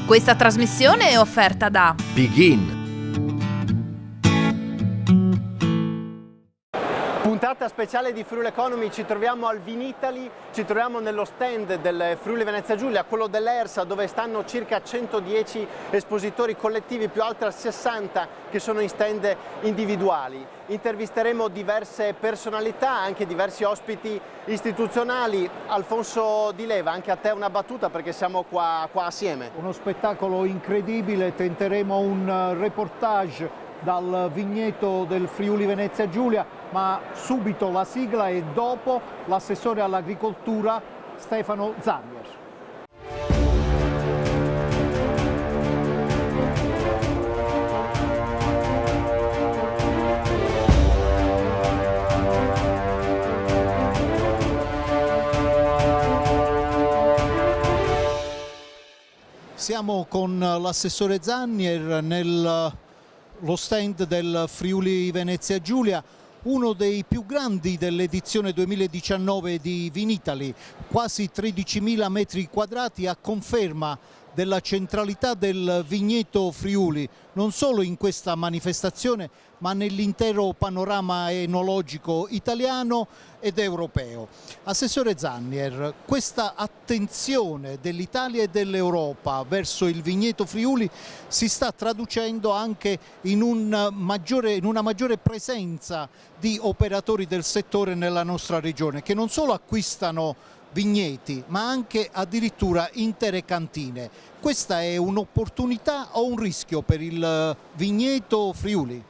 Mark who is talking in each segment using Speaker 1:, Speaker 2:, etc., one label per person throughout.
Speaker 1: Questa trasmissione è offerta da
Speaker 2: Begin.
Speaker 3: Puntata speciale di Friuli Economy, ci troviamo al Vinitaly, ci troviamo nello stand del Friuli Venezia Giulia, quello dell'ERSA, dove stanno circa 110 espositori collettivi più altri 60 che sono in stand individuali. Intervisteremo diverse personalità, anche diversi ospiti istituzionali. Alfonso Di Leva, anche a te una battuta perché siamo qua assieme.
Speaker 4: Uno spettacolo incredibile, tenteremo un reportage dal vigneto del Friuli Venezia Giulia, ma subito la sigla e dopo l'assessore all'agricoltura Stefano Zannier. Siamo con l'assessore Zannier lo stand del Friuli Venezia Giulia, uno dei più grandi dell'edizione 2019 di Vinitaly, quasi 13.000 metri quadrati, a conferma della centralità del vigneto Friuli, non solo in questa manifestazione ma nell'intero panorama enologico italiano ed europeo. Assessore Zannier, questa attenzione dell'Italia e dell'Europa verso il vigneto Friuli si sta traducendo anche in una maggiore presenza di operatori del settore nella nostra regione, che non solo acquistano vigneti ma anche addirittura intere cantine. Questa è un'opportunità o un rischio per il vigneto Friuli?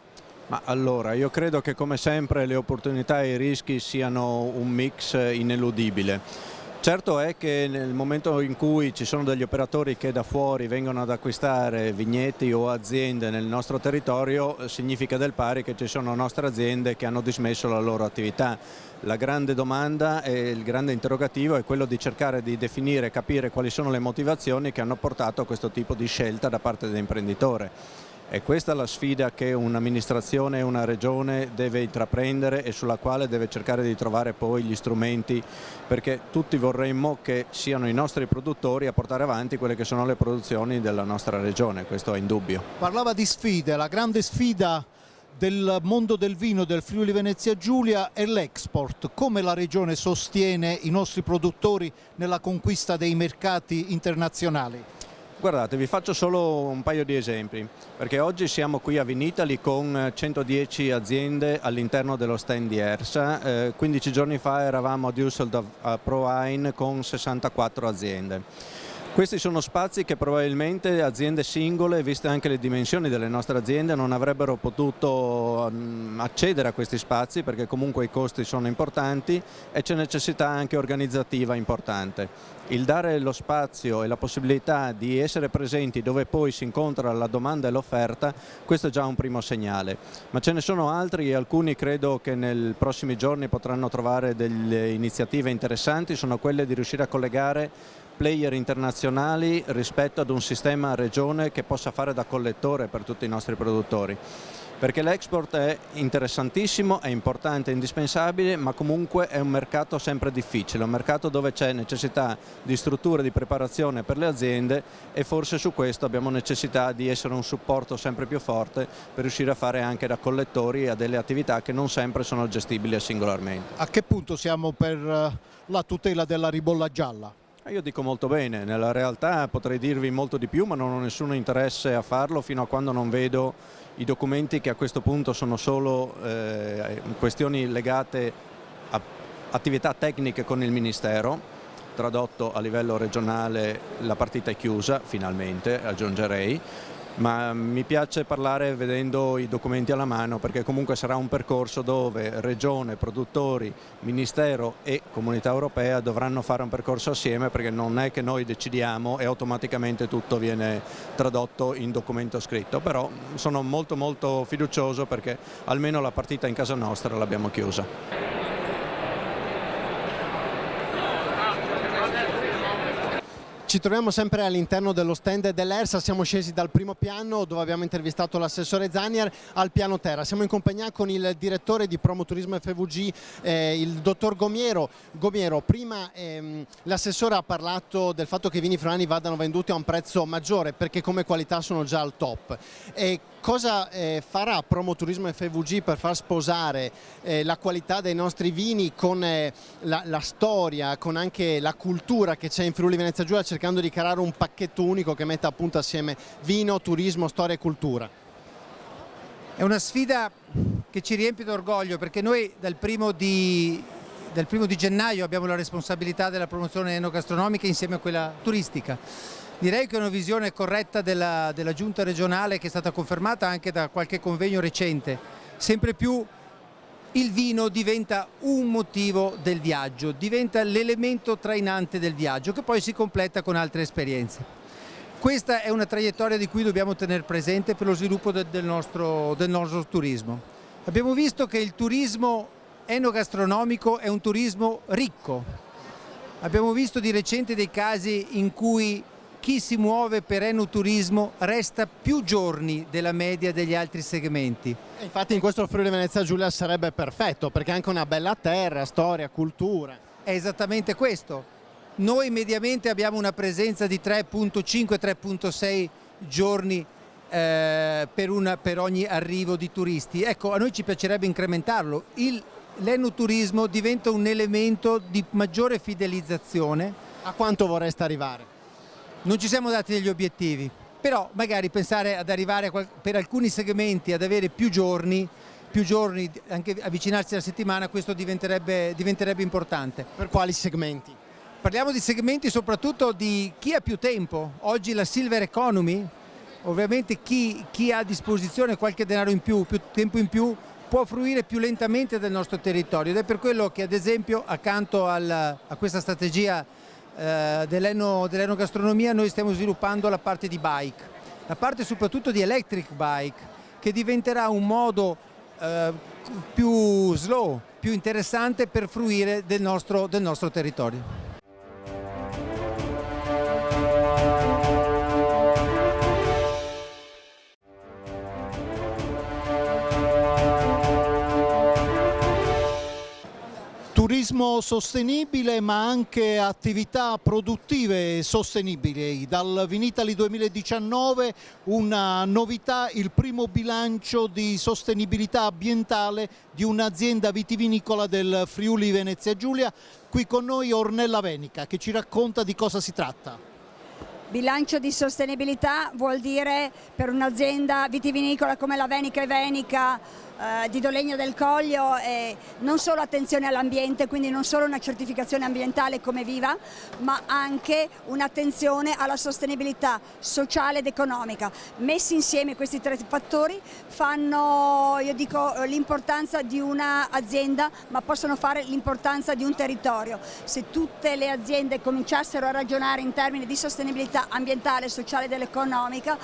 Speaker 5: Ma allora, io credo che come sempre le opportunità e i rischi siano un mix ineludibile. Certo è che nel momento in cui ci sono degli operatori che da fuori vengono ad acquistare vigneti o aziende nel nostro territorio, significa del pari che ci sono nostre aziende che hanno dismesso la loro attività. La grande domanda e il grande interrogativo è quello di cercare di definire e capire quali sono le motivazioni che hanno portato a questo tipo di scelta da parte dell'imprenditore. È questa la sfida che un'amministrazione e una regione deve intraprendere e sulla quale deve cercare di trovare poi gli strumenti, perché tutti vorremmo che siano i nostri produttori a portare avanti quelle che sono le produzioni della nostra regione, questo è indubbio.
Speaker 4: Parlava di sfide, la grande sfida del mondo del vino del Friuli Venezia Giulia è l'export. Come la regione sostiene i nostri produttori nella conquista dei mercati internazionali?
Speaker 5: Guardate, vi faccio solo un paio di esempi, perché oggi siamo qui a Vinitaly con 110 aziende all'interno dello stand di ERSA, 15 giorni fa eravamo a Düsseldorf a ProWein con 64 aziende. Questi sono spazi che probabilmente aziende singole, viste anche le dimensioni delle nostre aziende, non avrebbero potuto accedere a questi spazi perché comunque i costi sono importanti e c'è necessità anche organizzativa importante. Il dare lo spazio e la possibilità di essere presenti dove poi si incontra la domanda e l'offerta, questo è già un primo segnale. Ma ce ne sono altri e alcuni credo che nei prossimi giorni potranno trovare delle iniziative interessanti, sono quelle di riuscire a collegare player internazionali rispetto ad un sistema regione che possa fare da collettore per tutti i nostri produttori. Perché l'export è interessantissimo, è importante, è indispensabile, ma comunque è un mercato sempre difficile, un mercato dove c'è necessità di strutture di preparazione per le aziende e forse su questo abbiamo necessità di essere un supporto sempre più forte per riuscire a fare anche da collettori a delle attività che non sempre sono gestibili singolarmente.
Speaker 4: A che punto siamo per la tutela della ribolla gialla?
Speaker 5: Io dico molto bene, nella realtà potrei dirvi molto di più, ma non ho nessun interesse a farlo fino a quando non vedo i documenti che a questo punto sono solo questioni legate a attività tecniche con il Ministero. Tradotto a livello regionale la partita è chiusa, finalmente, aggiungerei. Ma mi piace parlare vedendo i documenti alla mano perché comunque sarà un percorso dove regione, produttori, ministero e comunità europea dovranno fare un percorso assieme, perché non è che noi decidiamo e automaticamente tutto viene tradotto in documento scritto, però sono molto fiducioso perché almeno la partita in casa nostra l'abbiamo chiusa.
Speaker 3: Ci troviamo sempre all'interno dello stand dell'ERSA, siamo scesi dal primo piano dove abbiamo intervistato l'assessore Zanier al piano terra. Siamo in compagnia con il direttore di Promoturismo FVG, il dottor Gomiero. Gomiero, prima l'assessore ha parlato del fatto che i vini friulani vadano venduti a un prezzo maggiore perché come qualità sono già al top. Cosa farà Promoturismo FVG per far sposare la qualità dei nostri vini con la storia, con anche la cultura che c'è in Friuli Venezia Giulia, cercando di creare un pacchetto unico che metta appunto assieme vino, turismo, storia e cultura?
Speaker 2: È una sfida che ci riempie d'orgoglio perché noi dal primo di gennaio abbiamo la responsabilità della promozione enogastronomica insieme a quella turistica. Direi che è una visione corretta della giunta regionale che è stata confermata anche da qualche convegno recente. Sempre più il vino diventa un motivo del viaggio, diventa l'elemento trainante del viaggio che poi si completa con altre esperienze. Questa è una traiettoria di cui dobbiamo tenere presente per lo sviluppo del nostro turismo. Abbiamo visto che il turismo enogastronomico è un turismo ricco. Abbiamo visto di recente dei casi in cui chi si muove per enoturismo resta più giorni della media degli altri segmenti.
Speaker 3: Infatti in questo Friuli Venezia Giulia sarebbe perfetto perché è anche una bella terra, storia, cultura.
Speaker 2: È esattamente questo. Noi mediamente abbiamo una presenza di 3,5-3,6 giorni per ogni arrivo di turisti. Ecco, a noi ci piacerebbe incrementarlo. L'enoturismo diventa un elemento di maggiore fidelizzazione.
Speaker 3: A quanto vorreste arrivare?
Speaker 2: Non ci siamo dati degli obiettivi, però magari pensare ad arrivare per alcuni segmenti ad avere più giorni, anche avvicinarsi alla settimana, questo diventerebbe importante.
Speaker 3: Per quali segmenti?
Speaker 2: Parliamo di segmenti soprattutto di chi ha più tempo. Oggi la Silver Economy, ovviamente chi ha a disposizione qualche denaro in più tempo in più, può fruire più lentamente del nostro territorio ed è per quello che ad esempio accanto a questa strategia dell'enogastronomia noi stiamo sviluppando la parte di bike, la parte soprattutto di electric bike, che diventerà un modo più slow, più interessante per fruire del nostro territorio.
Speaker 4: Turismo sostenibile ma anche attività produttive sostenibili. Dal Vinitaly 2019 una novità, il primo bilancio di sostenibilità ambientale di un'azienda vitivinicola del Friuli Venezia Giulia. Qui con noi Ornella Venica che ci racconta di cosa si tratta.
Speaker 6: Bilancio di sostenibilità vuol dire per un'azienda vitivinicola come la Venica e Venica di Dolegno del Coglio non solo attenzione all'ambiente, quindi non solo una certificazione ambientale come Viva, ma anche un'attenzione alla sostenibilità sociale ed economica. Messi insieme questi tre fattori fanno, io dico, l'importanza di un'azienda, ma possono fare l'importanza di un territorio. Se tutte le aziende cominciassero a ragionare in termini di sostenibilità ambientale, sociale ed economica,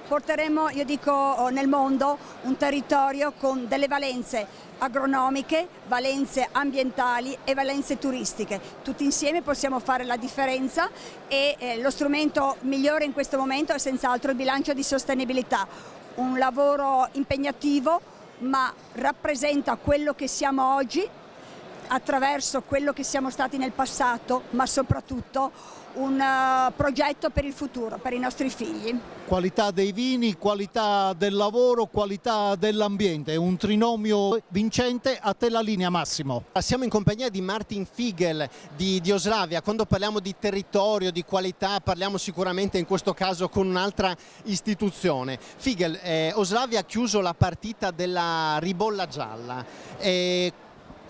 Speaker 6: porteremo, io dico, nel mondo un territorio con delle valenze agronomiche, valenze ambientali e valenze turistiche. Tutti insieme possiamo fare la differenza e lo strumento migliore in questo momento è senz'altro il bilancio di sostenibilità. Un lavoro impegnativo ma rappresenta quello che siamo oggi attraverso quello che siamo stati nel passato, ma soprattutto un progetto per il futuro, per i nostri figli.
Speaker 4: Qualità dei vini, qualità del lavoro, qualità dell'ambiente, un trinomio vincente. A te la linea, Massimo.
Speaker 3: Siamo in compagnia di Martin Figel di Oslavia. Quando parliamo di territorio, di qualità, parliamo sicuramente in questo caso con un'altra istituzione. Figel, Oslavia ha chiuso la partita della ribolla gialla.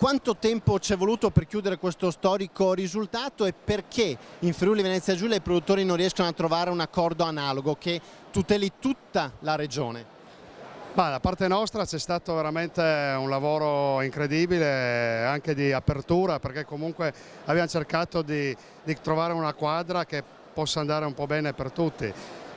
Speaker 3: Quanto tempo ci è voluto per chiudere questo storico risultato e perché in Friuli Venezia Giulia i produttori non riescono a trovare un accordo analogo che tuteli tutta la regione?
Speaker 7: Da parte nostra c'è stato veramente un lavoro incredibile anche di apertura, perché comunque abbiamo cercato di trovare una quadra che possa andare un po' bene per tutti.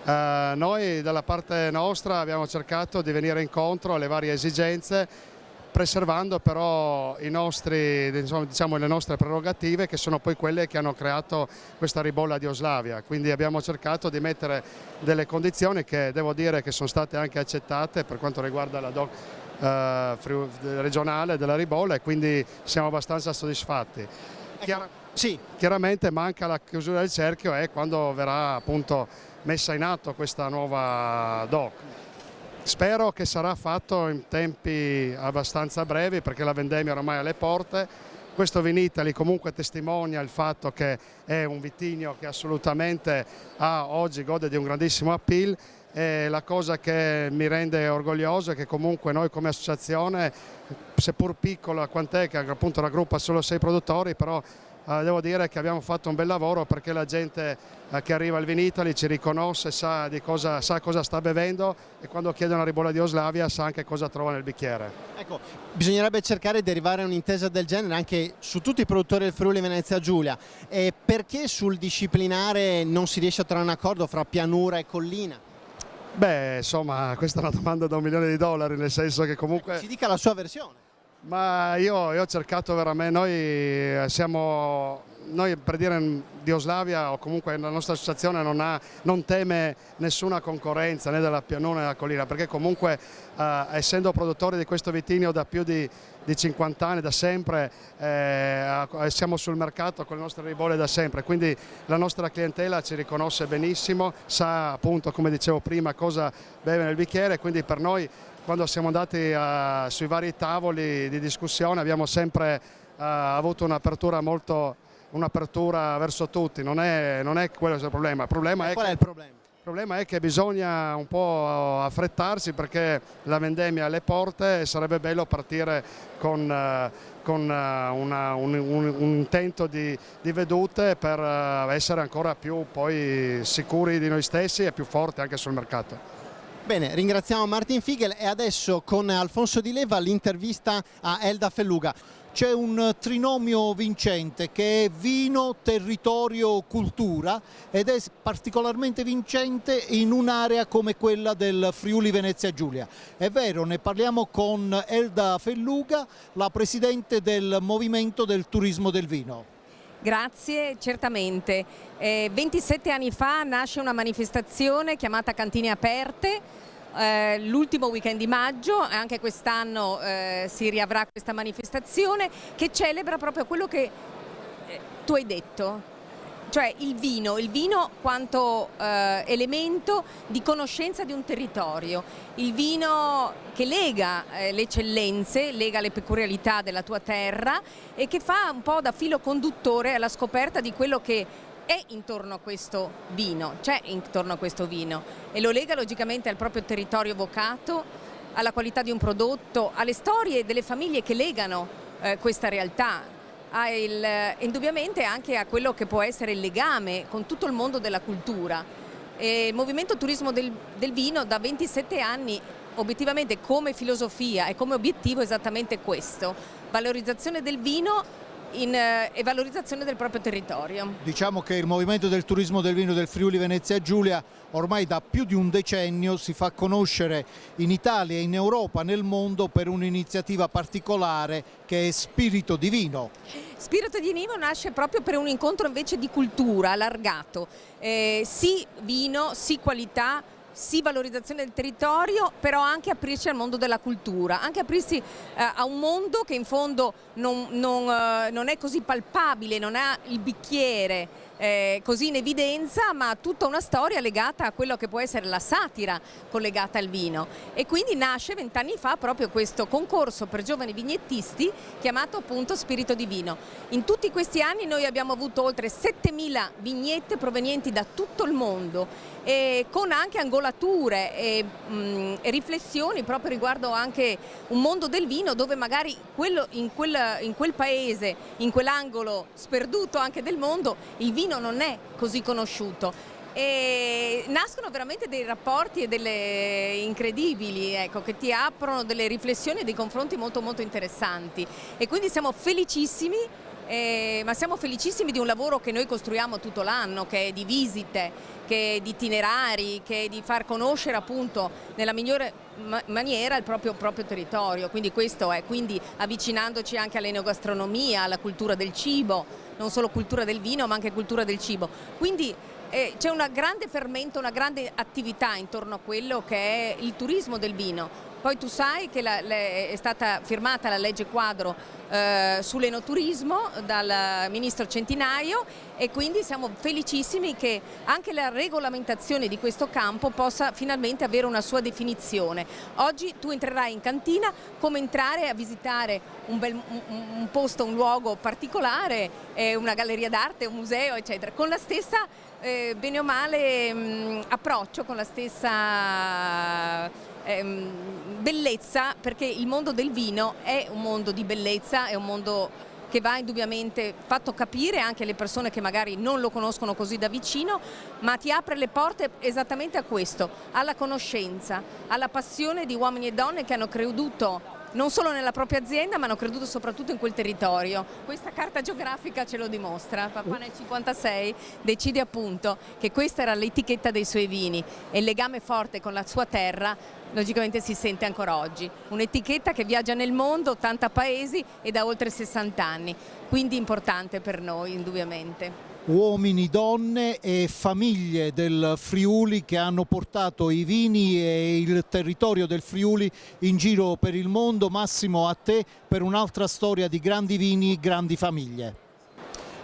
Speaker 7: Noi dalla parte nostra abbiamo cercato di venire incontro alle varie esigenze preservando però le nostre prerogative, che sono poi quelle che hanno creato questa ribolla di Oslavia. Quindi abbiamo cercato di mettere delle condizioni che devo dire che sono state anche accettate per quanto riguarda la DOC regionale della ribolla, e quindi siamo abbastanza soddisfatti. Sì, chiaramente manca la chiusura del cerchio e quando verrà appunto messa in atto questa nuova DOC. Spero che sarà fatto in tempi abbastanza brevi, perché la vendemmia ormai è alle porte. Questo Vinitaly comunque testimonia il fatto che è un vitigno che assolutamente oggi gode di un grandissimo appeal, e la cosa che mi rende orgoglioso è che comunque noi come associazione, seppur piccola quant'è, che appunto raggruppa solo 6 produttori, però devo dire che abbiamo fatto un bel lavoro, perché la gente che arriva al Vinitaly ci riconosce, sa cosa sta bevendo, e quando chiede una ribolla di Oslavia sa anche cosa trova nel bicchiere.
Speaker 3: Ecco, bisognerebbe cercare di arrivare a un'intesa del genere anche su tutti i produttori del Friuli Venezia Giulia. Perché sul disciplinare non si riesce a trovare un accordo fra pianura e collina?
Speaker 7: Beh, insomma, questa è una domanda da $1 milione, nel senso che comunque...
Speaker 3: Ci dica la sua versione.
Speaker 7: Ma io ho cercato veramente, noi per dire di Oslavia, o comunque la nostra associazione non teme nessuna concorrenza né della pianura né della collina, perché comunque essendo produttori di questo vitigno da più di 50 anni, da sempre, siamo sul mercato con le nostre ribolle da sempre, quindi la nostra clientela ci riconosce benissimo, sa appunto, come dicevo prima, cosa beve nel bicchiere, quindi per noi, quando siamo andati sui vari tavoli di discussione, abbiamo sempre avuto un'apertura verso tutti. Non è quello il problema.
Speaker 3: Qual è il problema?
Speaker 7: Il problema è che bisogna un po' affrettarsi, perché la vendemmia è alle porte e sarebbe bello partire con un intento di vedute per essere ancora più poi sicuri di noi stessi e più forti anche sul mercato.
Speaker 3: Bene, ringraziamo Martin Figel, e adesso con Alfonso Di Leva l'intervista a Elda Felluga.
Speaker 4: C'è un trinomio vincente che è vino, territorio, cultura, ed è particolarmente vincente in un'area come quella del Friuli Venezia Giulia. È vero, ne parliamo con Elda Felluga, la presidente del Movimento del Turismo del Vino.
Speaker 8: Grazie, certamente. 27 anni fa nasce una manifestazione chiamata Cantine Aperte, l'ultimo weekend di maggio, anche quest'anno si riavrà questa manifestazione che celebra proprio quello che tu hai detto. Cioè il vino quanto elemento di conoscenza di un territorio, il vino che lega le eccellenze, lega le peculiarità della tua terra e che fa un po' da filo conduttore alla scoperta di quello che è intorno a questo vino, c'è intorno a questo vino, e lo lega logicamente al proprio territorio vocato, alla qualità di un prodotto, alle storie delle famiglie che legano questa realtà, indubbiamente anche a quello che può essere il legame con tutto il mondo della cultura. Il Movimento Turismo del Vino da 27 anni obiettivamente come filosofia e come obiettivo è esattamente questo: valorizzazione del vino e valorizzazione del proprio territorio.
Speaker 4: Diciamo che il Movimento del Turismo del Vino del Friuli Venezia Giulia ormai da più di un decennio si fa conoscere in Italia, in Europa, nel mondo per un'iniziativa particolare che è Spirito di Vino.
Speaker 8: Spirito di Vino nasce proprio per un incontro invece di cultura allargato, sì vino, sì qualità, sì valorizzazione del territorio, però anche aprirsi al mondo della cultura, anche aprirsi a un mondo che in fondo non è così palpabile, non ha il bicchiere così in evidenza, ma tutta una storia legata a quello che può essere la satira collegata al vino. E quindi nasce 20 anni fa proprio questo concorso per giovani vignettisti chiamato appunto Spirito di Vino. In tutti questi anni noi abbiamo avuto oltre 7.000 vignette provenienti da tutto il mondo, e con anche angolature e riflessioni proprio riguardo anche un mondo del vino dove magari in quel paese, in quell'angolo sperduto anche del mondo, il vino non è così conosciuto. E nascono veramente dei rapporti e delle incredibili, ecco, che ti aprono delle riflessioni e dei confronti molto molto interessanti, e quindi siamo felicissimi ma siamo felicissimi di un lavoro che noi costruiamo tutto l'anno, che è di visite, che è di itinerari, che è di far conoscere appunto nella migliore maniera il proprio territorio, quindi questo è, quindi avvicinandoci anche all'enogastronomia, alla cultura del cibo, non solo cultura del vino ma anche cultura del cibo, quindi c'è un grande fermento, una grande attività intorno a quello che è il turismo del vino. Poi tu sai che è stata firmata la legge quadro sull'enoturismo dal ministro Centinaio e quindi siamo felicissimi che anche la regolamentazione di questo campo possa finalmente avere una sua definizione. Oggi tu entrerai in cantina, come entrare a visitare un posto, un luogo particolare, una galleria d'arte, un museo, eccetera, con la stessa bene o male approccio, con la stessa bellezza, perché il mondo del vino è un mondo di bellezza, è un mondo che va indubbiamente fatto capire anche alle persone che magari non lo conoscono così da vicino, ma ti apre le porte esattamente a questo, alla conoscenza, alla passione di uomini e donne che hanno creduto non solo nella propria azienda ma hanno creduto soprattutto in quel territorio. Questa carta geografica ce lo dimostra. Papà nel 1956 decide appunto che questa era l'etichetta dei suoi vini e il legame forte con la sua terra logicamente si sente ancora oggi. Un'etichetta che viaggia nel mondo, 80 paesi e da oltre 60 anni, quindi importante per noi indubbiamente.
Speaker 4: Uomini, donne e famiglie del Friuli che hanno portato i vini e il territorio del Friuli in giro per il mondo. Massimo, a te per un'altra storia di grandi vini, grandi famiglie.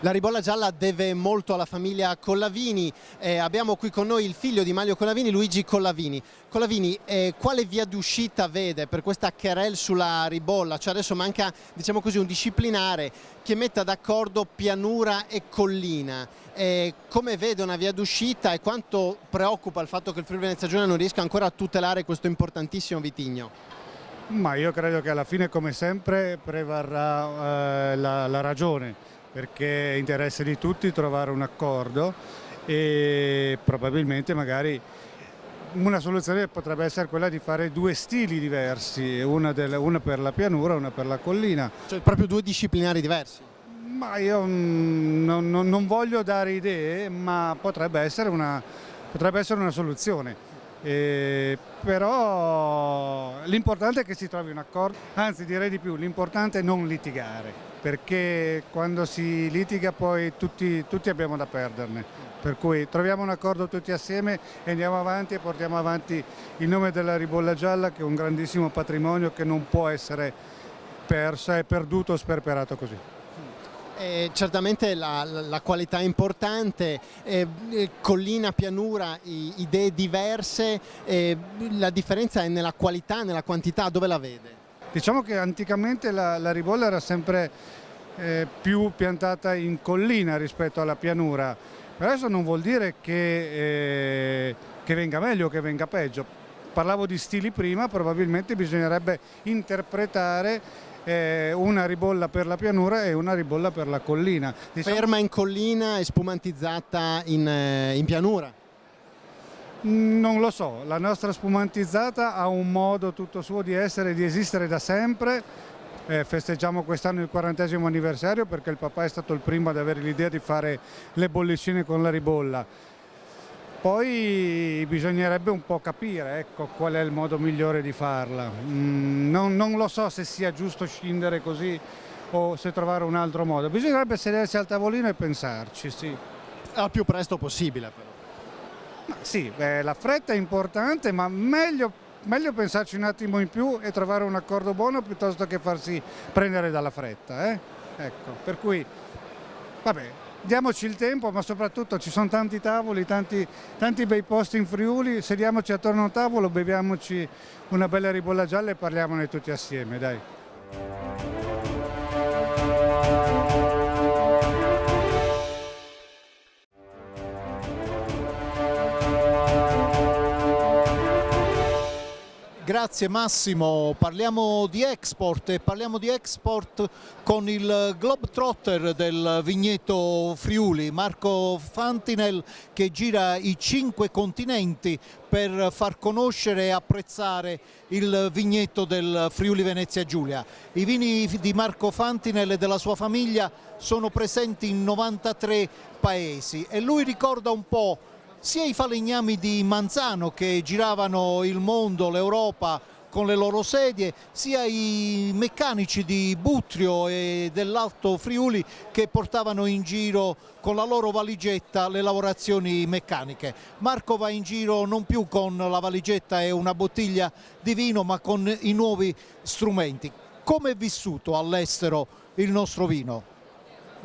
Speaker 3: La Ribolla Gialla deve molto alla famiglia Collavini, abbiamo qui con noi il figlio di Manlio Collavini, Luigi Collavini. Collavini, quale via d'uscita vede per questa querelle sulla Ribolla? Cioè adesso manca, diciamo così, un disciplinare che metta d'accordo pianura e collina. Come vede una via d'uscita e quanto preoccupa il fatto che il Friuli Venezia Giulia non riesca ancora a tutelare questo importantissimo vitigno?
Speaker 9: Ma io credo che alla fine, come sempre, prevarrà la ragione, perché è interesse di tutti trovare un accordo e probabilmente magari una soluzione potrebbe essere quella di fare due stili diversi, una per la pianura e una per la collina.
Speaker 3: Cioè proprio due disciplinari diversi?
Speaker 9: Ma io non voglio dare idee, ma potrebbe essere una soluzione. Però l'importante è che si trovi un accordo, anzi direi di più, l'importante è non litigare, perché quando si litiga poi tutti abbiamo da perderne, per cui troviamo un accordo tutti assieme e andiamo avanti e portiamo avanti il nome della Ribolla Gialla, che è un grandissimo patrimonio che non può essere perso, è perduto o sperperato così.
Speaker 3: Certamente la qualità è importante, collina, pianura, idee diverse, la differenza è nella qualità, nella quantità, dove la vede?
Speaker 9: Diciamo che anticamente la Ribolla era sempre più piantata in collina rispetto alla pianura, però adesso non vuol dire che venga meglio o che venga peggio. Parlavo di stili prima, probabilmente bisognerebbe interpretare una ribolla per la pianura e una ribolla per la collina.
Speaker 3: Ferma in collina e spumantizzata in pianura?
Speaker 9: Non lo so, la nostra spumantizzata ha un modo tutto suo di essere e di esistere da sempre. Festeggiamo quest'anno il 40° anniversario perché il papà è stato il primo ad avere l'idea di fare le bollicine con la ribolla. Poi bisognerebbe un po' capire, ecco, qual è il modo migliore di farla. Non lo so se sia giusto scindere così o se trovare un altro modo. Bisognerebbe sedersi al tavolino e pensarci, sì.
Speaker 3: Al più presto possibile però.
Speaker 9: Sì, la fretta è importante, ma meglio pensarci un attimo in più e trovare un accordo buono piuttosto che farsi prendere dalla fretta. Ecco, per cui, vabbè. Diamoci il tempo, ma soprattutto ci sono tanti tavoli, tanti bei posti in Friuli, sediamoci attorno a un tavolo, beviamoci una bella Ribolla Gialla e parliamone tutti assieme, dai.
Speaker 4: Grazie Massimo, parliamo di export e parliamo di export con il globetrotter del vigneto Friuli, Marco Fantinel, che gira i 5 continenti per far conoscere e apprezzare il vigneto del Friuli Venezia Giulia. I vini di Marco Fantinel e della sua famiglia sono presenti in 93 paesi e lui ricorda un po' sia i falegnami di Manzano che giravano il mondo, l'Europa con le loro sedie, sia i meccanici di Butrio e dell'Alto Friuli che portavano in giro con la loro valigetta le lavorazioni meccaniche. Marco va in giro non più con la valigetta e una bottiglia di vino, ma con i nuovi strumenti. Come è vissuto all'estero il nostro vino?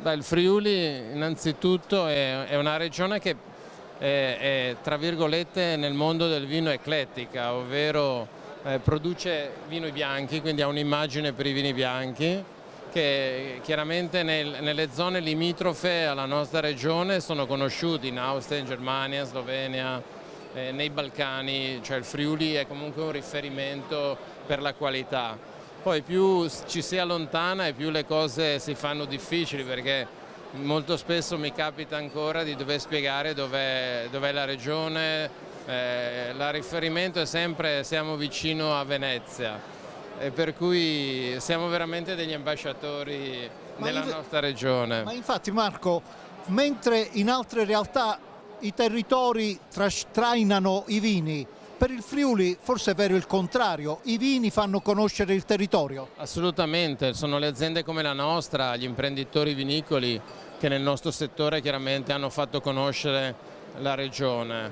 Speaker 10: Beh, il Friuli innanzitutto è una regione che è tra virgolette nel mondo del vino eclettica, ovvero produce vini bianchi, quindi ha un'immagine per i vini bianchi che chiaramente nelle zone limitrofe alla nostra regione sono conosciuti, in Austria, in Germania, in Slovenia, nei Balcani, cioè il Friuli è comunque un riferimento per la qualità. Poi più ci si allontana e più le cose si fanno difficili, perché molto spesso mi capita ancora di dover spiegare dov'è la regione, il riferimento è sempre siamo vicino a Venezia, e per cui siamo veramente degli ambasciatori della nostra regione.
Speaker 4: Ma infatti Marco, mentre in altre realtà i territori trainano i vini, per il Friuli forse è vero il contrario, i vini fanno conoscere il territorio?
Speaker 10: Assolutamente, sono le aziende come la nostra, gli imprenditori vinicoli che nel nostro settore chiaramente hanno fatto conoscere la regione.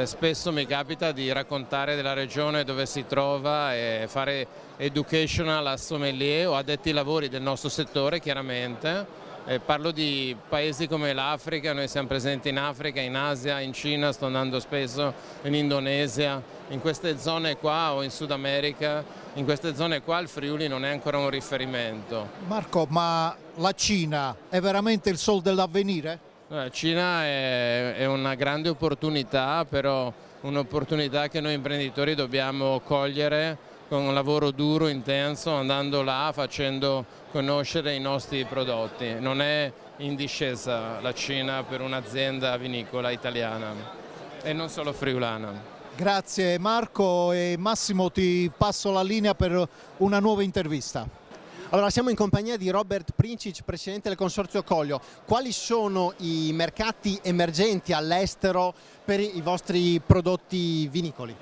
Speaker 10: Spesso mi capita di raccontare della regione dove si trova e fare educational a sommelier o addetti ai lavori del nostro settore chiaramente. Parlo di paesi come l'Africa, noi siamo presenti in Africa, in Asia, in Cina, sto andando spesso in Indonesia, in queste zone qua o in Sud America, in queste zone qua il Friuli non è ancora un riferimento.
Speaker 4: Marco, ma la Cina è veramente il sol dell'avvenire?
Speaker 10: La Cina è una grande opportunità, però un'opportunità che noi imprenditori dobbiamo cogliere con un lavoro duro, intenso, andando là, facendo conoscere i nostri prodotti. Non è in discesa la Cina per un'azienda vinicola italiana e non solo friulana.
Speaker 4: Grazie Marco, e Massimo ti passo la linea per una nuova intervista.
Speaker 3: Allora, siamo in compagnia di Robert Princic, presidente del Consorzio Collio. Quali sono i mercati emergenti all'estero per i vostri prodotti vinicoli?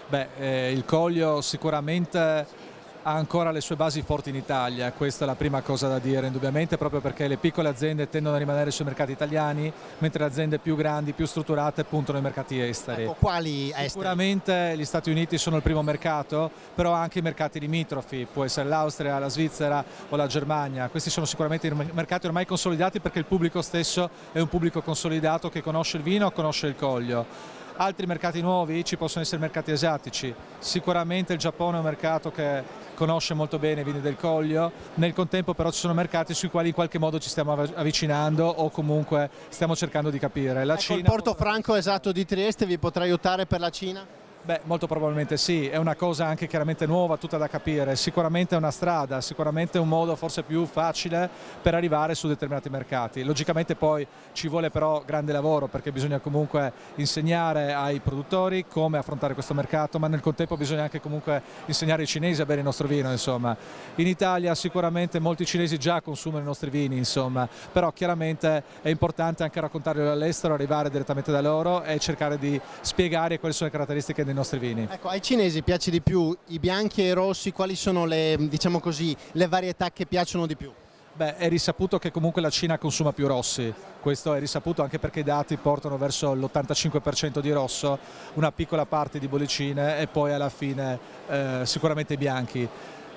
Speaker 11: Beh, il Collio sicuramente ha ancora le sue basi forti in Italia, questa è la prima cosa da dire indubbiamente, proprio perché le piccole aziende tendono a rimanere sui mercati italiani, mentre le aziende più grandi, più strutturate puntano ai mercati esteri.
Speaker 3: Ecco, quali esteri?
Speaker 11: Sicuramente gli Stati Uniti sono il primo mercato, però anche i mercati limitrofi, può essere l'Austria, la Svizzera o la Germania. Questi sono sicuramente i mercati ormai consolidati, perché il pubblico stesso è un pubblico consolidato che conosce il vino, conosce il Collio. Altri mercati nuovi ci possono essere mercati asiatici, sicuramente il Giappone è un mercato che conosce molto bene i vini del Collio, nel contempo però ci sono mercati sui quali in qualche modo ci stiamo avvicinando o comunque stiamo cercando di capire. La Cina,
Speaker 3: il Porto Franco esatto di Trieste vi potrà aiutare per la Cina?
Speaker 11: Beh, molto probabilmente sì, è una cosa anche chiaramente nuova, tutta da capire, sicuramente è una strada, sicuramente è un modo forse più facile per arrivare su determinati mercati. Logicamente poi ci vuole però grande lavoro, perché bisogna comunque insegnare ai produttori come affrontare questo mercato, ma nel contempo bisogna anche comunque insegnare ai cinesi a bere il nostro vino, insomma. In Italia sicuramente molti cinesi già consumano i nostri vini, insomma, però chiaramente è importante anche raccontarli all'estero, arrivare direttamente da loro e cercare di spiegare quali sono le caratteristiche dei nostri vini.
Speaker 3: Ecco, ai cinesi piace di più i bianchi e i rossi, quali sono le, diciamo così, le varietà che piacciono di più?
Speaker 11: Beh, è risaputo che comunque la Cina consuma più rossi, questo è risaputo anche perché i dati portano verso l'85% di rosso, una piccola parte di bollicine e poi alla fine sicuramente i bianchi.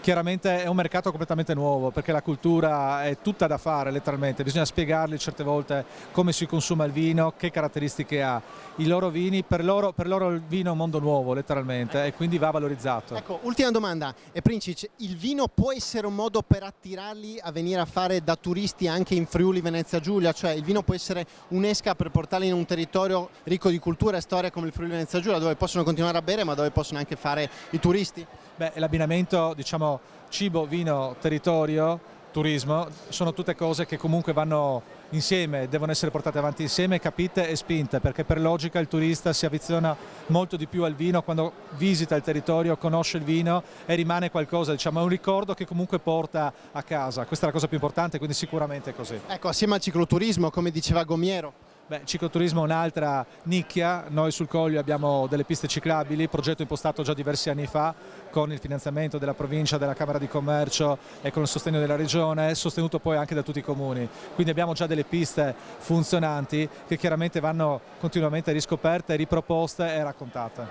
Speaker 11: chiaramente è un mercato completamente nuovo, perché la cultura è tutta da fare letteralmente, bisogna spiegargli certe volte come si consuma il vino, che caratteristiche ha. I loro vini, per loro il vino è un mondo nuovo letteralmente, e quindi va valorizzato.
Speaker 3: Ecco, ultima domanda, Princic, il vino può essere un modo per attirarli a venire a fare da turisti anche in Friuli Venezia Giulia, cioè il vino può essere un'esca per portarli in un territorio ricco di cultura e storia come il Friuli Venezia Giulia, dove possono continuare a bere ma dove possono anche fare i turisti?
Speaker 11: Beh, l'abbinamento, diciamo, cibo, vino, territorio, turismo, sono tutte cose che comunque vanno insieme, devono essere portate avanti insieme, capite e spinte, perché per logica il turista si avvicina molto di più al vino quando visita il territorio, conosce il vino e rimane qualcosa, diciamo, è un ricordo che comunque porta a casa. Questa è la cosa più importante, quindi sicuramente è così.
Speaker 3: Ecco, assieme al cicloturismo, come diceva Gomiero.
Speaker 11: Beh, cicloturismo è un'altra nicchia, noi sul Coglio abbiamo delle piste ciclabili, progetto impostato già diversi anni fa con il finanziamento della provincia, della Camera di Commercio e con il sostegno della Regione, sostenuto poi anche da tutti i comuni. Quindi abbiamo già delle piste funzionanti che chiaramente vanno continuamente riscoperte, riproposte e raccontate.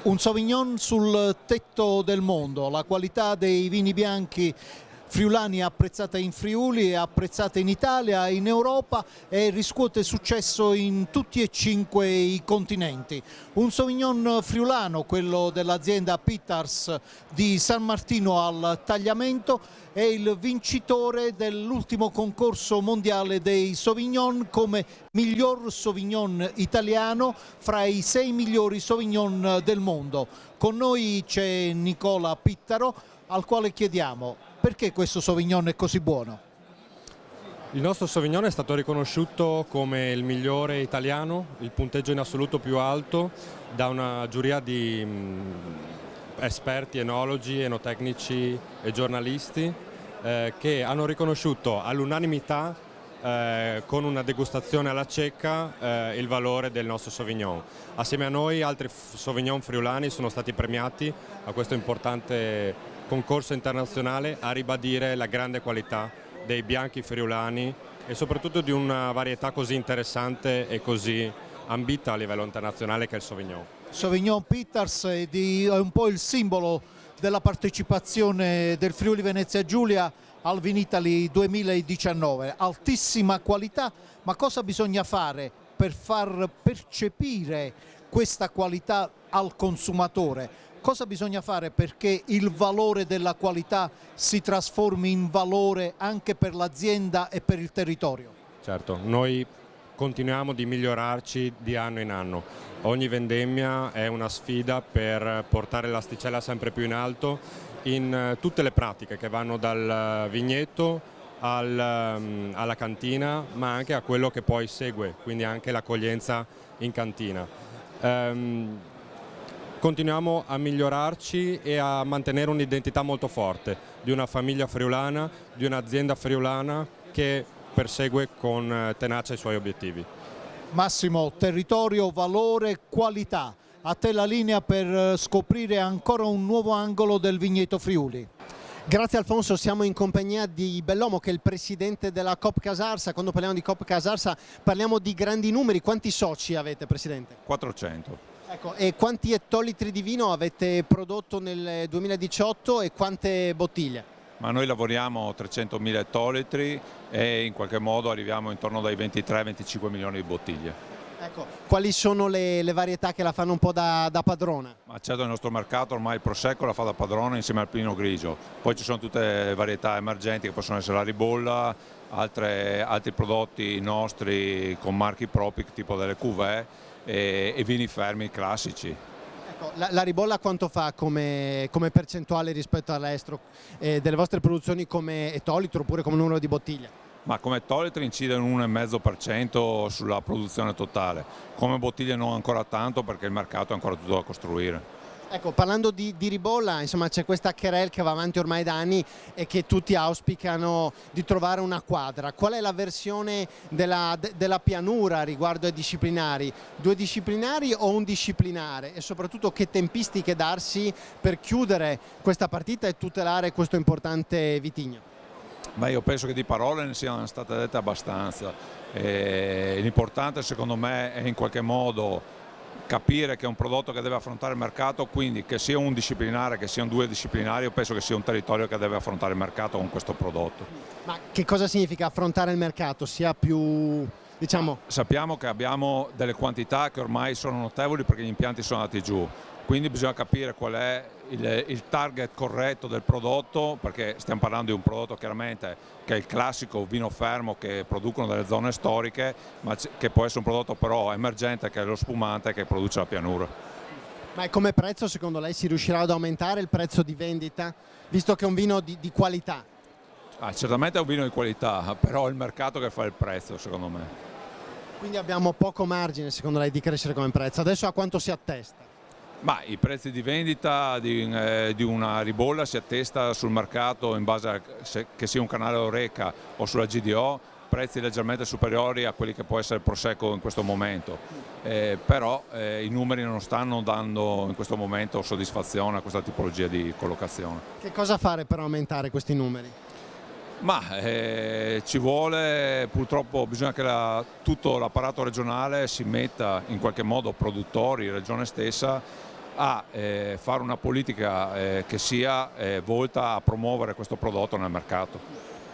Speaker 4: Un Sauvignon sul tetto del mondo, la qualità dei vini bianchi friulani è apprezzata in Friuli, è apprezzata in Italia, in Europa e riscuote successo in tutti e 5 i continenti. Un Sauvignon friulano, quello dell'azienda Pittars di San Martino al Tagliamento, è il vincitore dell'ultimo concorso mondiale dei Sauvignon come miglior Sauvignon italiano fra i 6 migliori Sauvignon del mondo. Con noi c'è Nicola Pittaro, al quale chiediamo: perché questo Sauvignon è così buono?
Speaker 12: Il nostro Sauvignon è stato riconosciuto come il migliore italiano, il punteggio in assoluto più alto, da una giuria di esperti, enologi, enotecnici e giornalisti che hanno riconosciuto all'unanimità con una degustazione alla cieca il valore del nostro Sauvignon. Assieme a noi altri Sauvignon friulani sono stati premiati a questo importante concorso internazionale, a ribadire la grande qualità dei bianchi friulani e soprattutto di una varietà così interessante e così ambita a livello internazionale che è il Sauvignon.
Speaker 4: Sauvignon Pittars è un po' il simbolo della partecipazione del Friuli Venezia Giulia al Vinitaly 2019. Altissima qualità, ma cosa bisogna fare per far percepire questa qualità al consumatore? Cosa bisogna fare perché il valore della qualità si trasformi in valore anche per l'azienda e per il territorio?
Speaker 12: Certo, noi continuiamo di migliorarci di anno in anno. Ogni vendemmia è una sfida per portare l'asticella sempre più in alto in tutte le pratiche che vanno dal vigneto alla cantina, ma anche a quello che poi segue, quindi anche l'accoglienza in cantina. Continuiamo a migliorarci e a mantenere un'identità molto forte di una famiglia friulana, di un'azienda friulana che persegue con tenacia i suoi obiettivi.
Speaker 4: Massimo, territorio, valore, qualità. A te la linea per scoprire ancora un nuovo angolo del vigneto Friuli.
Speaker 3: Grazie Alfonso, siamo in compagnia di Bellomo che è il presidente della Coop Casarsa. Quando parliamo di Coop Casarsa parliamo di grandi numeri. Quanti soci avete, presidente?
Speaker 13: 400.
Speaker 3: Ecco, e quanti ettolitri di vino avete prodotto nel 2018 e quante bottiglie?
Speaker 13: Ma noi lavoriamo 300.000 ettolitri e in qualche modo arriviamo intorno dai 23-25 milioni di bottiglie.
Speaker 3: Ecco, quali sono le varietà che la fanno un po' da padrona?
Speaker 13: Ma certo, nel nostro mercato ormai il Prosecco la fa da padrona insieme al Pinot Grigio. Poi ci sono tutte le varietà emergenti che possono essere la ribolla, altri prodotti nostri con marchi propri tipo delle cuvée e vini fermi classici.
Speaker 3: Ecco, la ribolla quanto fa come percentuale rispetto all'estero delle vostre produzioni come ettolitro oppure come numero di bottiglie?
Speaker 13: Ma come ettolitro incide un 1,5% sulla produzione totale, come bottiglie non ancora tanto perché il mercato è ancora tutto da costruire.
Speaker 3: Ecco, parlando di ribolla, insomma c'è questa querelle che va avanti ormai da anni e che tutti auspicano di trovare una quadra. Qual è la versione della pianura riguardo ai disciplinari? 2 disciplinari o un disciplinare? E soprattutto che tempistiche darsi per chiudere questa partita e tutelare questo importante vitigno?
Speaker 13: Beh, io penso che di parole ne siano state dette abbastanza. L'importante secondo me è in qualche modo capire che è un prodotto che deve affrontare il mercato, quindi che sia un disciplinare, che siano due disciplinari, io penso che sia un territorio che deve affrontare il mercato con questo prodotto.
Speaker 3: Ma che cosa significa affrontare il mercato? Sia più, diciamo...
Speaker 13: Sappiamo che abbiamo delle quantità che ormai sono notevoli perché gli impianti sono andati giù, quindi bisogna capire qual è il target corretto del prodotto, perché stiamo parlando di un prodotto chiaramente che è il classico vino fermo che producono delle zone storiche, ma che può essere un prodotto però emergente, che è lo spumante che produce la pianura.
Speaker 3: Ma come prezzo secondo lei si riuscirà ad aumentare il prezzo di vendita, visto che è un vino di qualità?
Speaker 13: Certamente è un vino di qualità, però è il mercato che fa il prezzo secondo me.
Speaker 3: Quindi abbiamo poco margine secondo lei di crescere come prezzo, adesso a quanto si attesta?
Speaker 13: Ma i prezzi di vendita di una ribolla si attesta sul mercato in base a che sia un canale Horeca o sulla GDO, prezzi leggermente superiori a quelli che può essere il Prosecco in questo momento, però i numeri non stanno dando in questo momento soddisfazione a questa tipologia di collocazione.
Speaker 3: Che cosa fare per aumentare questi numeri?
Speaker 13: Ma ci vuole, purtroppo bisogna che tutto l'apparato regionale si metta in qualche modo, produttori, regione stessa, a fare una politica che sia volta a promuovere questo prodotto nel mercato.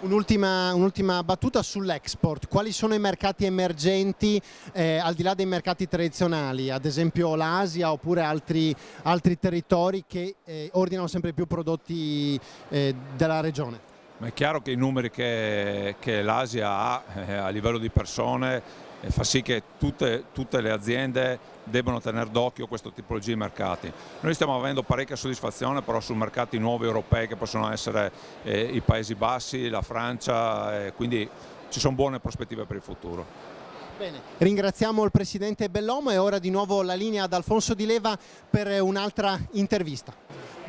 Speaker 3: Un'ultima battuta sull'export, quali sono i mercati emergenti al di là dei mercati tradizionali, ad esempio l'Asia oppure altri territori che ordinano sempre più prodotti della regione?
Speaker 13: Ma è chiaro che i numeri che l'Asia ha a livello di persone fa sì che tutte le aziende debbano tenere d'occhio questo tipologia di mercati. Noi stiamo avendo parecchia soddisfazione però su mercati nuovi europei che possono essere i Paesi Bassi, la Francia, quindi ci sono buone prospettive per il futuro.
Speaker 3: Bene, ringraziamo il Presidente Bellomo e ora di nuovo la linea ad Alfonso Di Leva per un'altra intervista.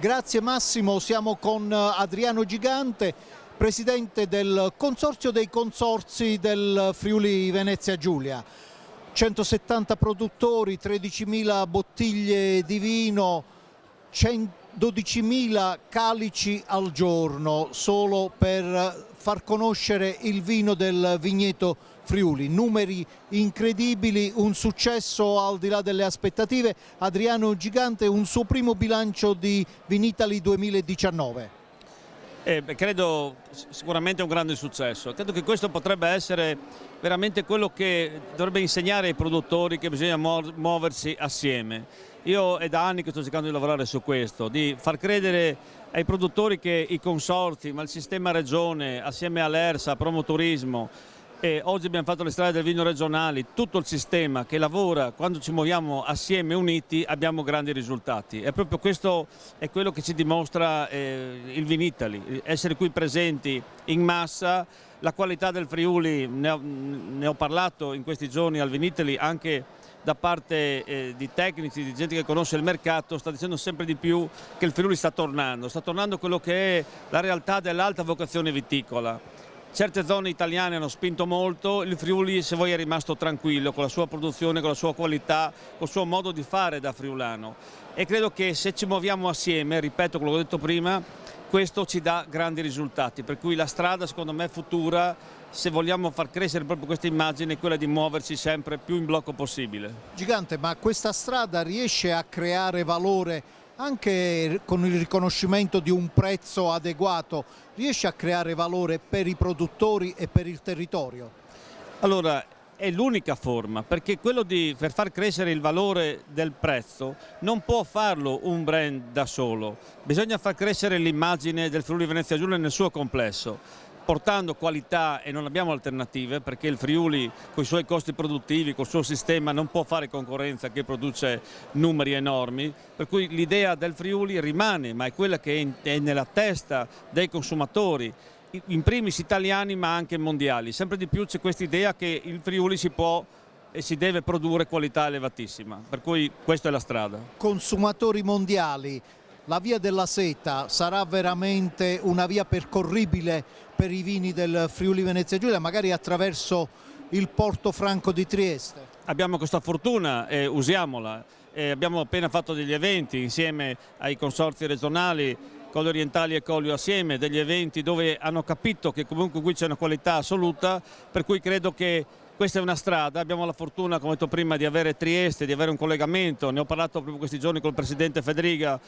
Speaker 4: Grazie Massimo, siamo con Adriano Gigante, Presidente del Consorzio dei Consorzi del Friuli Venezia Giulia. 170 produttori, 13.000 bottiglie di vino, 12.000 calici al giorno solo per far conoscere il vino del vigneto Friuli. Numeri incredibili, un successo al di là delle aspettative. Adriano Gigante, un suo primo bilancio di Vinitaly 2019.
Speaker 14: Credo sicuramente un grande successo. Credo che questo potrebbe essere veramente quello che dovrebbe insegnare ai produttori, che bisogna muoversi assieme. Io è da anni che sto cercando di lavorare su questo, di far credere ai produttori che i consorzi, ma il sistema regione assieme all'ERSA, Promoturismo, e oggi abbiamo fatto le strade del vino regionali, tutto il sistema che lavora, quando ci muoviamo assieme uniti abbiamo grandi risultati. E proprio questo è quello che ci dimostra il Vinitaly, essere qui presenti in massa. La qualità del Friuli, ne ho parlato in questi giorni al Vinitaly anche da parte di tecnici, di gente che conosce il mercato, sta dicendo sempre di più che il Friuli sta tornando quello che è la realtà dell'alta vocazione viticola. Certe zone italiane hanno spinto molto, il Friuli se vuoi è rimasto tranquillo con la sua produzione, con la sua qualità, con il suo modo di fare da friulano, e credo che se ci muoviamo assieme, ripeto quello che ho detto prima, questo ci dà grandi risultati, per cui la strada secondo me futura, se vogliamo far crescere proprio questa immagine, è quella di muoverci sempre più in blocco possibile.
Speaker 4: Gigante, ma questa strada riesce a creare valore anche con il riconoscimento di un prezzo adeguato, riesce a creare valore per i produttori e per il territorio?
Speaker 14: Allora, è l'unica forma, perché quello di per far crescere il valore del prezzo non può farlo un brand da solo, bisogna far crescere l'immagine del Friuli Venezia Giulia nel suo complesso, portando qualità, e non abbiamo alternative perché il Friuli con i suoi costi produttivi, col suo sistema non può fare concorrenza che produce numeri enormi, per cui l'idea del Friuli rimane, ma è quella che è nella testa dei consumatori, in primis italiani ma anche mondiali. Sempre di più c'è questa idea che il Friuli si può e si deve produrre qualità elevatissima, per cui questa è la strada.
Speaker 4: Consumatori mondiali, la via della seta sarà veramente una via percorribile per i vini del Friuli Venezia Giulia, magari attraverso il Porto Franco di Trieste?
Speaker 14: Abbiamo questa fortuna e usiamola. Abbiamo appena fatto degli eventi insieme ai consorzi regionali, Colli Orientali e Collio assieme, degli eventi dove hanno capito che comunque qui c'è una qualità assoluta, per cui credo che Questa è una strada, abbiamo la fortuna, come ho detto prima, di avere Trieste, di avere un collegamento, ne ho parlato proprio questi giorni col Presidente Federiga,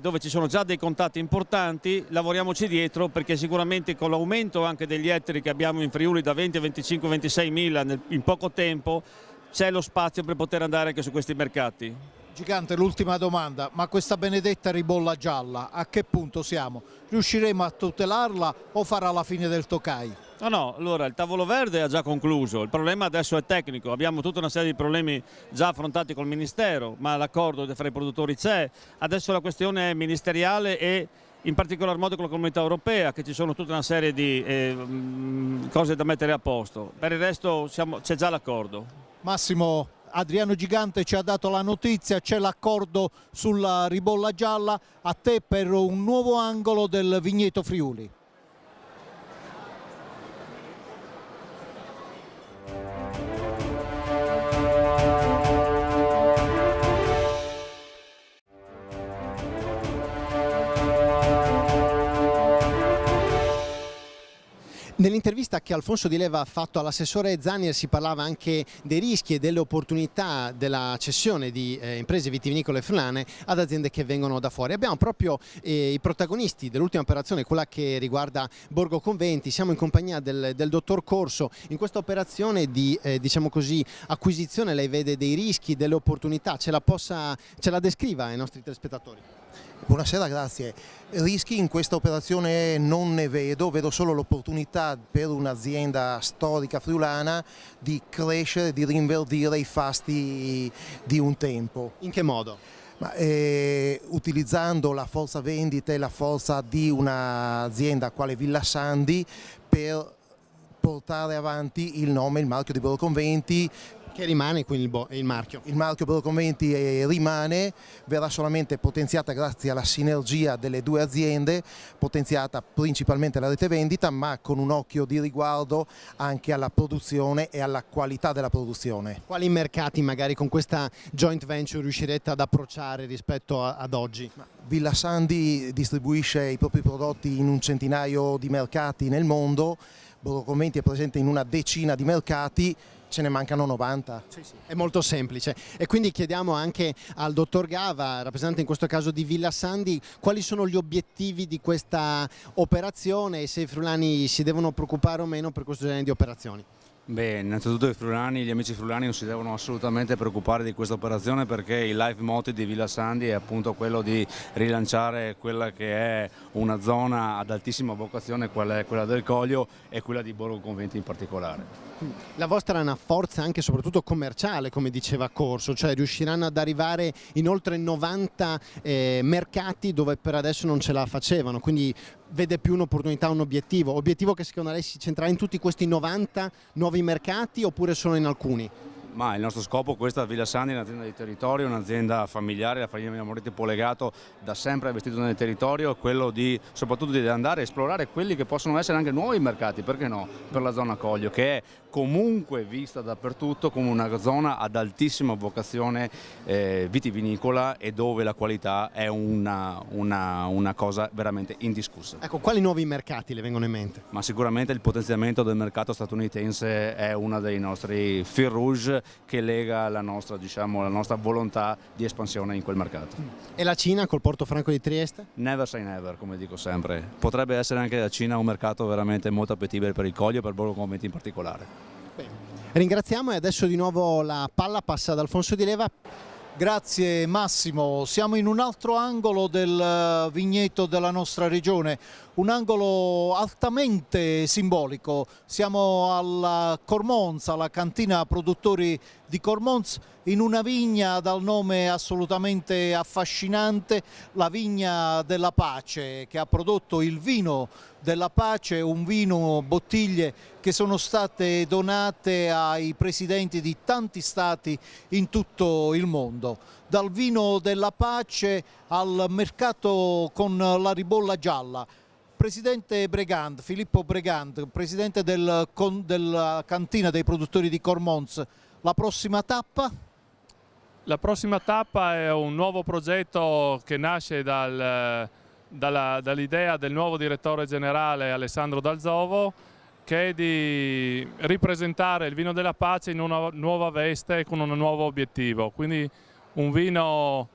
Speaker 14: dove ci sono già dei contatti importanti, lavoriamoci dietro perché sicuramente con l'aumento anche degli ettari che abbiamo in Friuli da 20 a 25, 26 mila in poco tempo, c'è lo spazio per poter andare anche su questi mercati.
Speaker 4: Gigante, l'ultima domanda, ma questa benedetta ribolla gialla, a che punto siamo? Riusciremo a tutelarla o farà la fine del Tokai?
Speaker 14: No, allora il tavolo verde ha già concluso, il problema adesso è tecnico, abbiamo tutta una serie di problemi già affrontati col Ministero, ma l'accordo fra i produttori c'è, adesso la questione è ministeriale e in particolar modo con la Comunità Europea, che ci sono tutta una serie di cose da mettere a posto, per il resto c'è già l'accordo.
Speaker 4: Massimo, Adriano Gigante ci ha dato la notizia, c'è l'accordo sulla ribolla gialla, a te per un nuovo angolo del Vigneto Friuli.
Speaker 15: Nell'intervista che Alfonso Di Leva ha fatto all'assessore Zannier si parlava anche dei rischi e delle opportunità della cessione di imprese vitivinicole friulane ad aziende che vengono da fuori. Abbiamo proprio i protagonisti dell'ultima operazione, quella che riguarda Borgo Conventi. Siamo in compagnia del dottor Corso. In questa operazione di diciamo così, acquisizione lei vede dei rischi, delle opportunità, ce la descriva ai nostri telespettatori.
Speaker 16: Buonasera, grazie. Rischi in questa operazione non ne vedo solo l'opportunità per un'azienda storica friulana di crescere, di rinverdire i fasti di un tempo.
Speaker 15: In che modo?
Speaker 16: Utilizzando la forza vendita e la forza di un'azienda quale Villa Sandi per portare avanti il nome, il marchio di Borgo Conventi.
Speaker 15: Che rimane quindi il marchio?
Speaker 16: Il marchio Borgo Conventi rimane, verrà solamente potenziata grazie alla sinergia delle due aziende, potenziata principalmente la rete vendita, ma con un occhio di riguardo anche alla produzione e alla qualità della produzione.
Speaker 15: Quali mercati magari con questa joint venture riuscirete ad approcciare rispetto ad oggi?
Speaker 16: Villa Sandi distribuisce i propri prodotti in un centinaio di mercati nel mondo, Borgo Conventi è presente in una decina di mercati, ce ne mancano 90.
Speaker 15: Sì. È molto semplice. E quindi chiediamo anche al dottor Gava, rappresentante in questo caso di Villa Sandi, quali sono gli obiettivi di questa operazione e se i friulani si devono preoccupare o meno per questo genere di operazioni.
Speaker 17: Beh, innanzitutto gli amici friulani non si devono assolutamente preoccupare di questa operazione perché il life motto di Villa Sandi è appunto quello di rilanciare quella che è una zona ad altissima vocazione, qual è quella del Coglio e quella di Borgo Conventi in particolare.
Speaker 15: La vostra è una forza anche e soprattutto commerciale, come diceva Corso, cioè riusciranno ad arrivare in oltre 90 mercati dove per adesso non ce la facevano, quindi vede più un'opportunità, un obiettivo che secondo lei si centrerà in tutti questi 90 nuovi mercati oppure solo in alcuni?
Speaker 17: Ma il nostro scopo, questa Villa Sandi è un'azienda di territorio, un'azienda familiare, la famiglia Moretti Polegato da sempre investito nel territorio, quello di soprattutto di andare a esplorare quelli che possono essere anche nuovi mercati, perché no, per la zona Coglio, che è comunque vista dappertutto come una zona ad altissima vocazione vitivinicola e dove la qualità è una cosa veramente indiscussa.
Speaker 15: Ecco, quali nuovi mercati le vengono in mente?
Speaker 17: Ma sicuramente il potenziamento del mercato statunitense è uno dei nostri fil rouge che lega la nostra volontà di espansione in quel mercato.
Speaker 15: E la Cina col Porto Franco di Trieste?
Speaker 17: Never say never, come dico sempre. Potrebbe essere anche la Cina un mercato veramente molto appetibile per il Coglio e per Borgo Conventi in particolare.
Speaker 15: Bene. Ringraziamo e adesso di nuovo la palla passa ad Alfonso Di Leva.
Speaker 4: Grazie Massimo, siamo in un altro angolo del vigneto della nostra regione, un angolo altamente simbolico, siamo alla Cormons, alla cantina produttori di Cormons, in una vigna dal nome assolutamente affascinante, la Vigna della Pace, che ha prodotto il vino della pace, un vino, bottiglie che sono state donate ai presidenti di tanti stati in tutto il mondo. Dal vino della pace al mercato con la ribolla gialla. Presidente Bregant, Filippo Bregant, presidente della cantina dei produttori di Cormons, la prossima tappa?
Speaker 18: La prossima tappa è un nuovo progetto che nasce dall'idea del nuovo direttore generale Alessandro Dalzovo, che è di ripresentare il vino della pace in una nuova veste con un nuovo obiettivo. Quindi un vino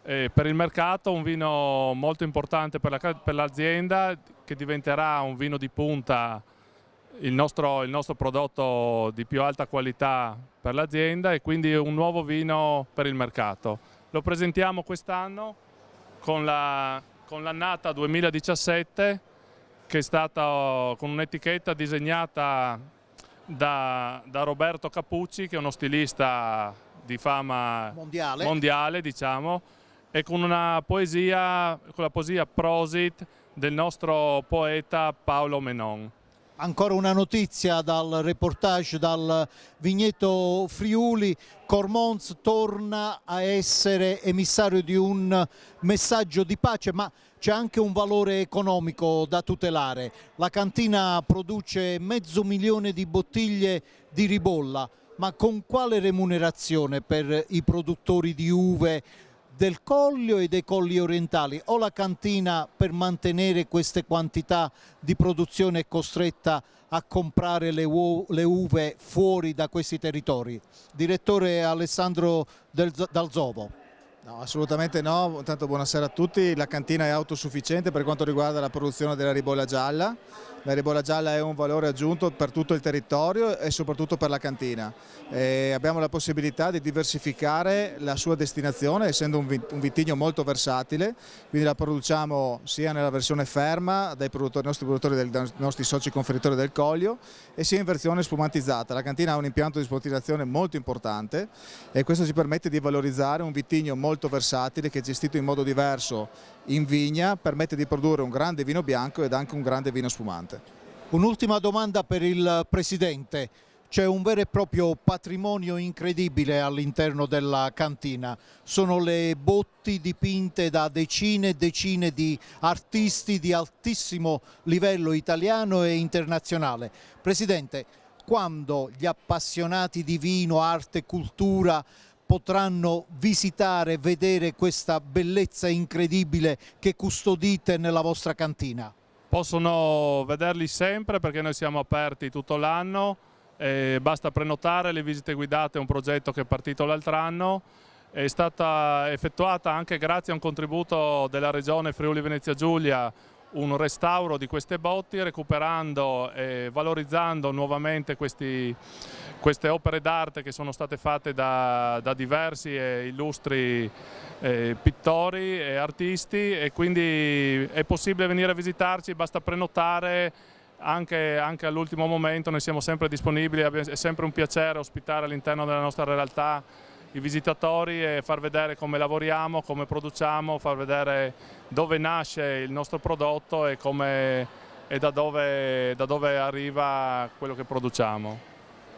Speaker 18: per il mercato, un vino molto importante per l'azienda, che diventerà un vino di punta, il nostro prodotto di più alta qualità per l'azienda, e quindi un nuovo vino per il mercato. Lo presentiamo quest'anno con l'annata 2017, che è stata con un'etichetta disegnata da Roberto Capucci, che è uno stilista di fama mondiale, diciamo, e con la poesia Prosit del nostro poeta Paolo Menon.
Speaker 4: Ancora una notizia dal reportage dal vigneto Friuli: Cormons torna a essere emissario di un messaggio di pace, ma c'è anche un valore economico da tutelare. La cantina produce 500.000 di bottiglie di ribolla, ma con quale remunerazione per i produttori di uve del Collio e dei colli orientali? O la cantina, per mantenere queste quantità di produzione, è costretta a comprare le uve fuori da questi territori? Direttore Alessandro Dalzovo.
Speaker 19: No, assolutamente no. Intanto buonasera a tutti. La cantina è autosufficiente per quanto riguarda la produzione della ribolla gialla. La ribolla gialla è un valore aggiunto per tutto il territorio e soprattutto per la cantina. Abbiamo la possibilità di diversificare la sua destinazione, essendo un vitigno molto versatile, quindi la produciamo sia nella versione ferma dai nostri produttori, dai nostri soci conferitori del Collio, e sia in versione spumantizzata. La cantina ha un impianto di spumantizazione molto importante e questo ci permette di valorizzare un vitigno molto versatile che, gestito in modo diverso in vigna, permette di produrre un grande vino bianco ed anche un grande vino spumante.
Speaker 4: Un'ultima domanda per il Presidente. C'è un vero e proprio patrimonio incredibile all'interno della cantina. Sono le botti dipinte da decine e decine di artisti di altissimo livello italiano e internazionale. Presidente, quando gli appassionati di vino, arte, cultura potranno visitare, vedere questa bellezza incredibile che custodite nella vostra cantina?
Speaker 18: Possono vederli sempre, perché noi siamo aperti tutto l'anno, basta prenotare. Le visite guidate è un progetto che è partito l'altro anno, è stata effettuata anche grazie a un contributo della Regione Friuli Venezia Giulia, un restauro di queste botti, recuperando e valorizzando nuovamente queste opere d'arte che sono state fatte da diversi e illustri pittori e artisti, e quindi è possibile venire a visitarci, basta prenotare anche all'ultimo momento. Noi siamo sempre disponibili, è sempre un piacere ospitare all'interno della nostra realtà i visitatori e far vedere come lavoriamo, come produciamo, far vedere dove nasce il nostro prodotto e da dove arriva quello che produciamo.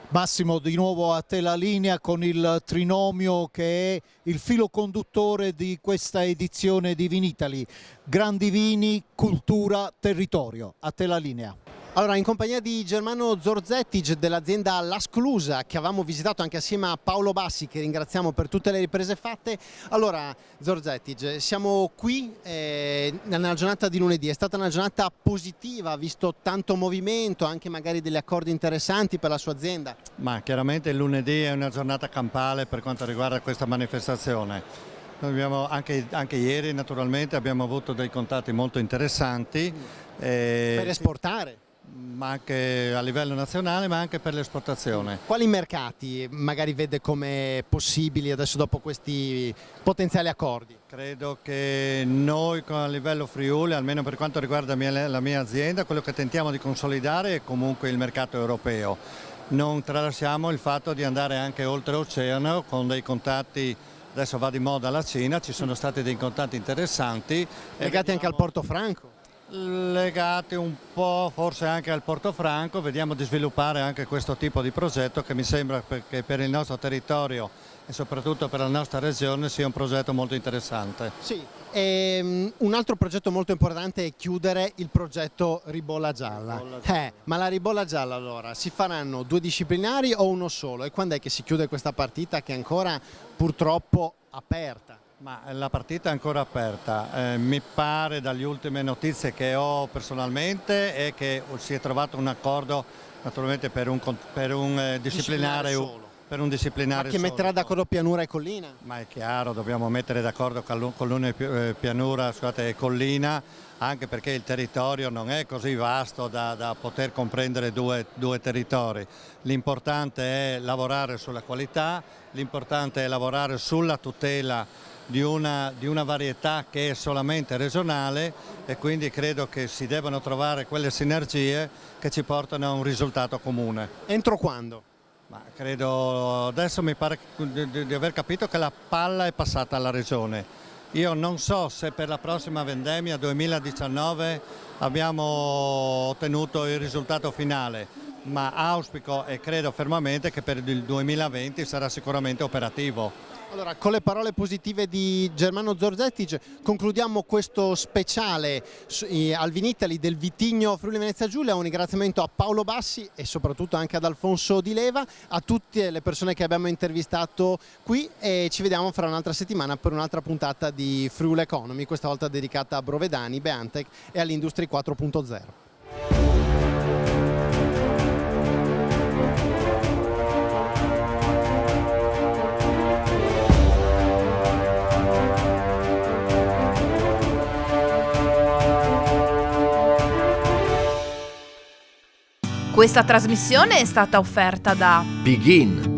Speaker 4: Massimo, di nuovo a te la linea con il trinomio che è il filo conduttore di questa edizione di Vinitaly: grandi vini, cultura, territorio. A te la linea.
Speaker 15: Allora, in compagnia di Germano Zorzettig dell'azienda L'Asclusa, che avevamo visitato anche assieme a Paolo Bassi, che ringraziamo per tutte le riprese fatte. Allora, Zorzettig, siamo qui nella giornata di lunedì. È stata una giornata positiva, visto tanto movimento, anche magari degli accordi interessanti per la sua azienda?
Speaker 20: Ma chiaramente il lunedì è una giornata campale per quanto riguarda questa manifestazione. Noi abbiamo anche ieri naturalmente abbiamo avuto dei contatti molto interessanti.
Speaker 15: Per esportare?
Speaker 20: Ma anche a livello nazionale, ma anche per l'esportazione.
Speaker 15: Quali mercati magari vede come possibili adesso dopo questi potenziali accordi?
Speaker 20: Credo che noi a livello Friuli, almeno per quanto riguarda la mia azienda, quello che tentiamo di consolidare è comunque il mercato europeo. Non tralasciamo il fatto di andare anche oltreoceano con dei contatti. Adesso va di moda la Cina, ci sono stati dei contatti interessanti.
Speaker 15: Legati anche al Portofranco?
Speaker 20: Legati un po' forse anche al Portofranco. Vediamo di sviluppare anche questo tipo di progetto, che mi sembra che per il nostro territorio e soprattutto per la nostra regione sia un progetto molto interessante.
Speaker 15: Sì, un altro progetto molto importante è chiudere il progetto Ribolla Gialla. Ma la Ribolla Gialla, allora, si faranno 2 disciplinari o uno solo? E quando è che si chiude questa partita che è ancora purtroppo aperta?
Speaker 20: Ma la partita è ancora aperta, mi pare dalle ultime notizie che ho personalmente è che si è trovato un accordo naturalmente per un disciplinare
Speaker 15: solo.
Speaker 20: Per un disciplinare
Speaker 15: Ma che metterà d'accordo Pianura e Collina?
Speaker 20: Ma è chiaro, dobbiamo mettere d'accordo Collina e Pianura, scusate, e Collina, anche perché il territorio non è così vasto da poter comprendere due territori. L'importante è lavorare sulla qualità, l'importante è lavorare sulla tutela di una varietà che è solamente regionale e quindi credo che si debbano trovare quelle sinergie che ci portano a un risultato comune.
Speaker 15: Entro quando?
Speaker 20: Ma credo, adesso mi pare di aver capito che la palla è passata alla Regione. Io non so se per la prossima vendemmia 2019 abbiamo ottenuto il risultato finale, ma auspico e credo fermamente che per il 2020 sarà sicuramente operativo.
Speaker 15: Allora, con le parole positive di Germano Zorzetic concludiamo questo speciale al Vinitaly del vitigno Friuli Venezia Giulia. Un ringraziamento a Paolo Bassi e soprattutto anche ad Alfonso Di Leva, a tutte le persone che abbiamo intervistato qui e ci vediamo fra un'altra settimana per un'altra puntata di Friuli Economy, questa volta dedicata a Brovedani, Beantech e all'Industry 4.0.
Speaker 1: Questa trasmissione è stata offerta da
Speaker 21: Begin,